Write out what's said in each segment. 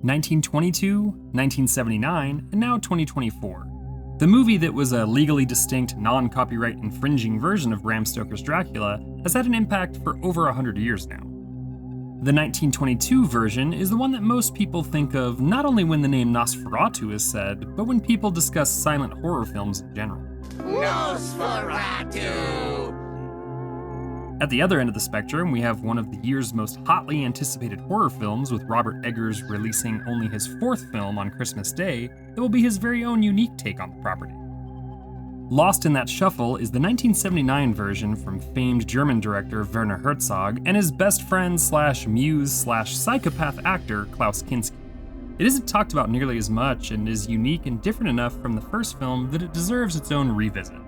1922, 1979, and now 2024. The movie that was a legally distinct, non-copyright infringing version of Bram Stoker's Dracula has had an impact for over 100 years now. The 1922 version is the one that most people think of not only when the name Nosferatu is said, but when people discuss silent horror films in general. Nosferatu! At the other end of the spectrum, we have one of the year's most hotly anticipated horror films, with Robert Eggers releasing only his fourth film on Christmas Day that will be his very own unique take on the property. Lost in that shuffle is the 1979 version from famed German director Werner Herzog and his best friend slash muse slash psychopath actor Klaus Kinski. It isn't talked about nearly as much and is unique and different enough from the first film that it deserves its own revisit.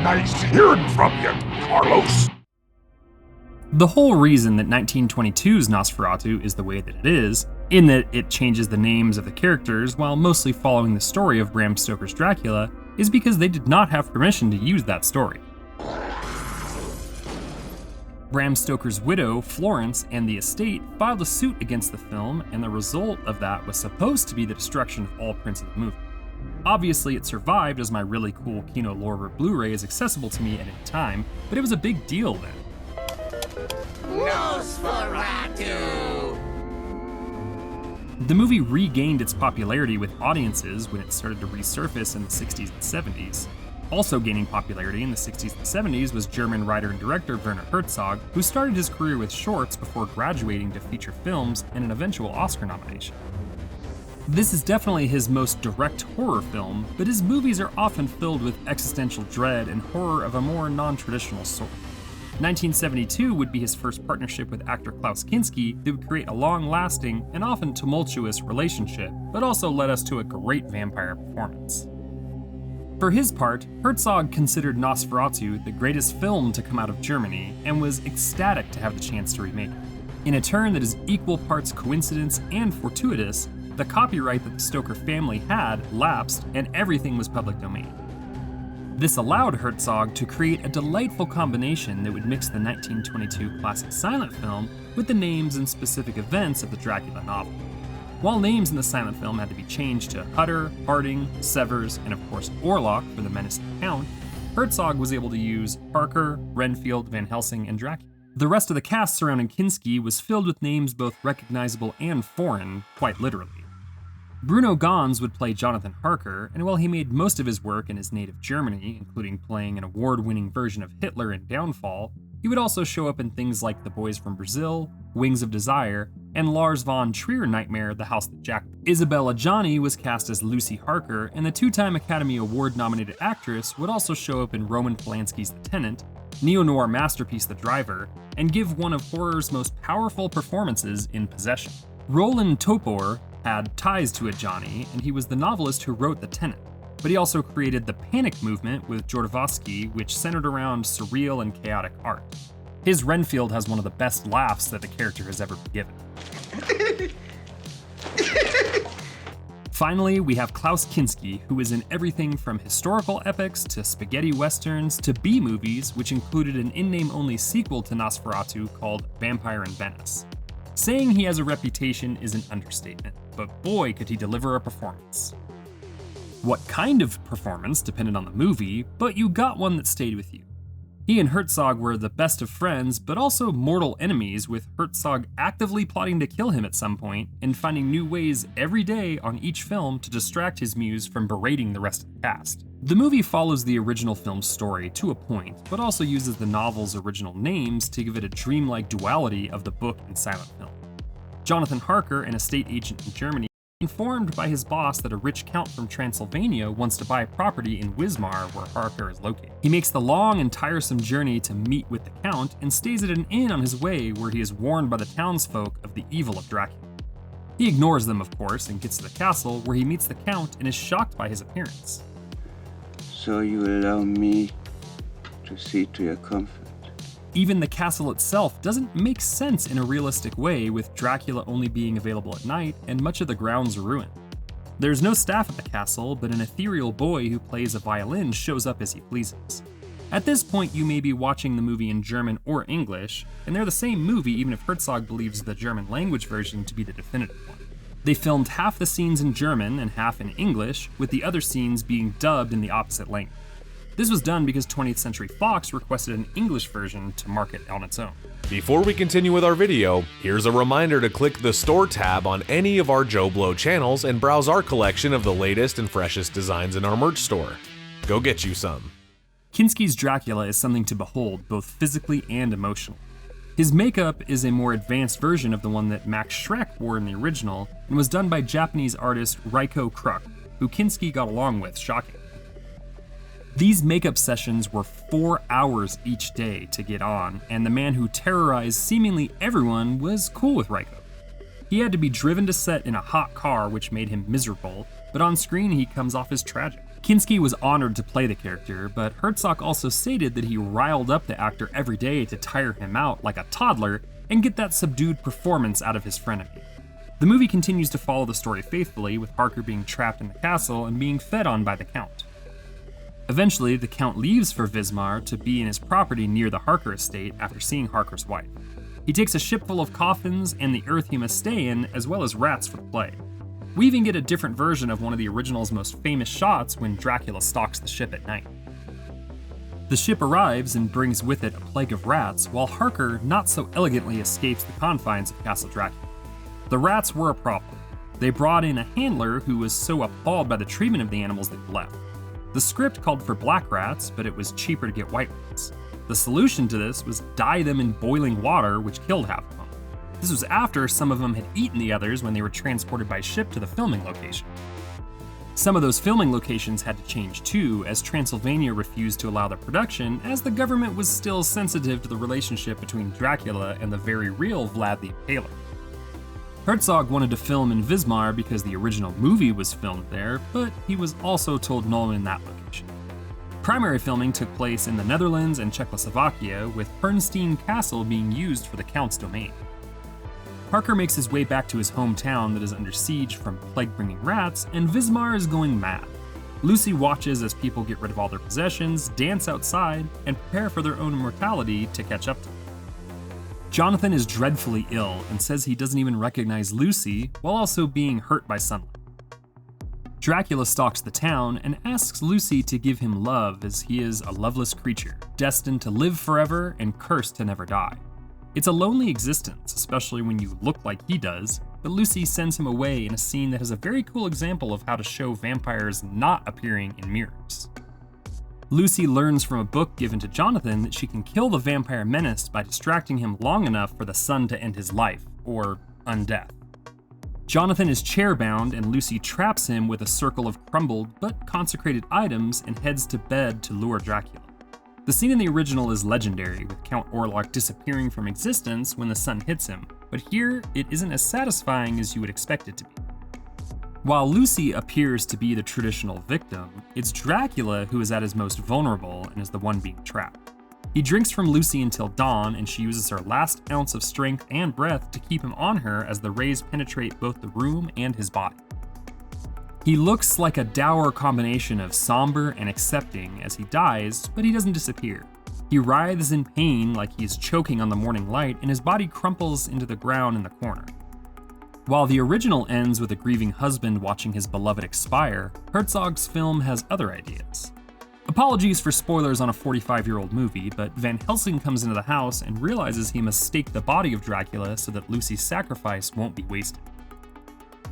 Nice hearing from you, Carlos. The whole reason that 1922's Nosferatu is the way that it is, in that it changes the names of the characters while mostly following the story of Bram Stoker's Dracula, is because they did not have permission to use that story. Bram Stoker's widow, Florence, and the estate filed a suit against the film, and the result of that was supposed to be the destruction of all prints of the movie. Obviously, it survived as my really cool Kino Lorber Blu-ray is accessible to me at any time, but it was a big deal then. Nosferatu! The movie regained its popularity with audiences when it started to resurface in the 60s and 70s. Also gaining popularity in the 60s and 70s was German writer and director Werner Herzog, who started his career with shorts before graduating to feature films and an eventual Oscar nomination. This is definitely his most direct horror film, but his movies are often filled with existential dread and horror of a more non-traditional sort. 1972 would be his first partnership with actor Klaus Kinski that would create a long-lasting and often tumultuous relationship, but also led us to a great vampire performance. For his part, Herzog considered Nosferatu the greatest film to come out of Germany and was ecstatic to have the chance to remake it. In a turn that is equal parts coincidence and fortuitous, the copyright that the Stoker family had lapsed and everything was public domain. This allowed Herzog to create a delightful combination that would mix the 1922 classic silent film with the names and specific events of the Dracula novel. While names in the silent film had to be changed to Hutter, Harding, Severs, and of course Orlok for the menacing Count, Herzog was able to use Parker, Renfield, Van Helsing, and Dracula. The rest of the cast surrounding Kinski was filled with names both recognizable and foreign, quite literally. Bruno Ganz would play Jonathan Harker, and while he made most of his work in his native Germany, including playing an award-winning version of Hitler in Downfall, he would also show up in things like The Boys from Brazil, Wings of Desire, and Lars von Trier nightmare The House That Jack Built. Isabelle Adjani was cast as Lucy Harker, and the two-time Academy Award-nominated actress would also show up in Roman Polanski's The Tenant, neo-noir masterpiece The Driver, and give one of horror's most powerful performances in Possession. Roland Topor had ties to Adjani, and he was the novelist who wrote The Tenant, but he also created the Panic movement with Jodorowsky, which centered around surreal and chaotic art. His Renfield has one of the best laughs that the character has ever been given. Finally, we have Klaus Kinski, who is in everything from historical epics to spaghetti westerns to B-movies, which included an in-name-only sequel to Nosferatu called Vampire in Venice. Saying he has a reputation is an understatement, but boy could he deliver a performance. What kind of performance depended on the movie, but you got one that stayed with you. He and Herzog were the best of friends, but also mortal enemies, with Herzog actively plotting to kill him at some point and finding new ways every day on each film to distract his muse from berating the rest of the cast. The movie follows the original film's story to a point, but also uses the novel's original names to give it a dreamlike duality of the book and silent film. Jonathan Harker, an estate agent in Germany, informed by his boss that a rich count from Transylvania wants to buy property in Wismar where Harker is located. He makes the long and tiresome journey to meet with the count and stays at an inn on his way where he is warned by the townsfolk of the evil of Dracula. He ignores them, of course, and gets to the castle where he meets the count and is shocked by his appearance. So you allow me to see to your comfort? Even the castle itself doesn't make sense in a realistic way, with Dracula only being available at night and much of the grounds ruined. There's no staff at the castle, but an ethereal boy who plays a violin shows up as he pleases. At this point, you may be watching the movie in German or English, and they're the same movie even if Herzog believes the German language version to be the definitive one. They filmed half the scenes in German and half in English, with the other scenes being dubbed in the opposite language. This was done because 20th Century Fox requested an English version to market on its own. Before we continue with our video, here's a reminder to click the Store tab on any of our JoBlo channels and browse our collection of the latest and freshest designs in our merch store. Go get you some. Kinski's Dracula is something to behold, both physically and emotionally. His makeup is a more advanced version of the one that Max Schreck wore in the original, and was done by Japanese artist Reiko Kruk, who Kinski got along with, shockingly. These makeup sessions were 4 hours each day to get on, and the man who terrorized seemingly everyone was cool with Reiko. He had to be driven to set in a hot car, which made him miserable, but on screen he comes off as tragic. Kinski was honored to play the character, but Herzog also stated that he riled up the actor every day to tire him out like a toddler and get that subdued performance out of his frenemy. The movie continues to follow the story faithfully, with Harker being trapped in the castle and being fed on by the Count. Eventually, the Count leaves for Wismar to be in his property near the Harker estate after seeing Harker's wife. He takes a ship full of coffins and the earth he must stay in, as well as rats for the plague. We even get a different version of one of the original's most famous shots when Dracula stalks the ship at night. The ship arrives and brings with it a plague of rats, while Harker not so elegantly escapes the confines of Castle Dracula. The rats were a problem. They brought in a handler who was so appalled by the treatment of the animals that he left. The script called for black rats, but it was cheaper to get white rats. The solution to this was dye them in boiling water, which killed half of them. This was after some of them had eaten the others when they were transported by ship to the filming location. Some of those filming locations had to change too, as Transylvania refused to allow the production, as the government was still sensitive to the relationship between Dracula and the very real Vlad the Impaler. Herzog wanted to film in Wismar because the original movie was filmed there, but he was also told no in that location. Primary filming took place in the Netherlands and Czechoslovakia, with Bernstein Castle being used for the Count's domain. Harker makes his way back to his hometown that is under siege from plague-bringing rats, and Wismar is going mad. Lucy watches as people get rid of all their possessions, dance outside, and prepare for their own mortality to catch up to them. Jonathan is dreadfully ill and says he doesn't even recognize Lucy, while also being hurt by sunlight. Dracula stalks the town and asks Lucy to give him love, as he is a loveless creature, destined to live forever and cursed to never die. It's a lonely existence, especially when you look like he does, but Lucy sends him away in a scene that has a very cool example of how to show vampires not appearing in mirrors. Lucy learns from a book given to Jonathan that she can kill the vampire menace by distracting him long enough for the sun to end his life, or undeath. Jonathan is chair-bound, and Lucy traps him with a circle of crumbled but consecrated items and heads to bed to lure Dracula. The scene in the original is legendary, with Count Orlok disappearing from existence when the sun hits him, but here it isn't as satisfying as you would expect it to be. While Lucy appears to be the traditional victim, it's Dracula who is at his most vulnerable and is the one being trapped. He drinks from Lucy until dawn, and she uses her last ounce of strength and breath to keep him on her as the rays penetrate both the room and his body. He looks like a dour combination of somber and accepting as he dies, but he doesn't disappear. He writhes in pain like he's choking on the morning light, and his body crumples into the ground in the corner. While the original ends with a grieving husband watching his beloved expire, Herzog's film has other ideas. Apologies for spoilers on a 45-year-old movie, but Van Helsing comes into the house and realizes he must stake the body of Dracula so that Lucy's sacrifice won't be wasted.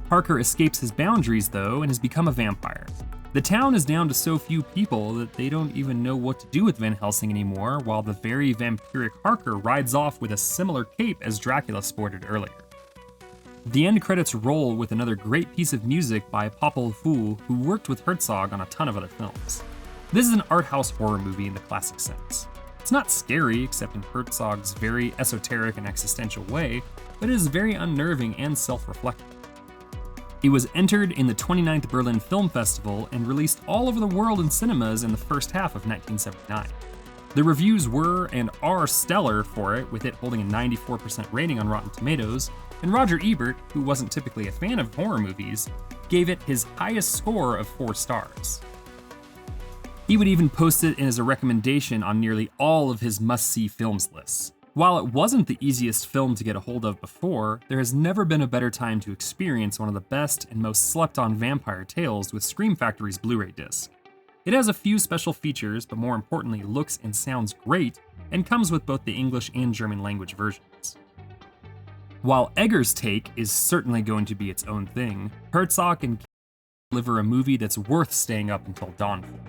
Harker escapes his boundaries, though, and has become a vampire. The town is down to so few people that they don't even know what to do with Van Helsing anymore, while the very vampiric Harker rides off with a similar cape as Dracula sported earlier. The end credits roll with another great piece of music by Popol Vuh, who worked with Herzog on a ton of other films. This is an art house horror movie in the classic sense. It's not scary, except in Herzog's very esoteric and existential way, but it is very unnerving and self-reflective. It was entered in the 29th Berlin Film Festival and released all over the world in cinemas in the first half of 1979. The reviews were and are stellar for it, with it holding a 94% rating on Rotten Tomatoes, and Roger Ebert, who wasn't typically a fan of horror movies, gave it his highest score of 4 stars. He would even post it as a recommendation on nearly all of his must-see films lists. While it wasn't the easiest film to get a hold of before, there has never been a better time to experience one of the best and most slept-on vampire tales with Scream Factory's Blu-ray disc. It has a few special features, but more importantly looks and sounds great, and comes with both the English and German language versions. While Egger's take is certainly going to be its own thing, Herzog and deliver a movie that's worth staying up until dawn for.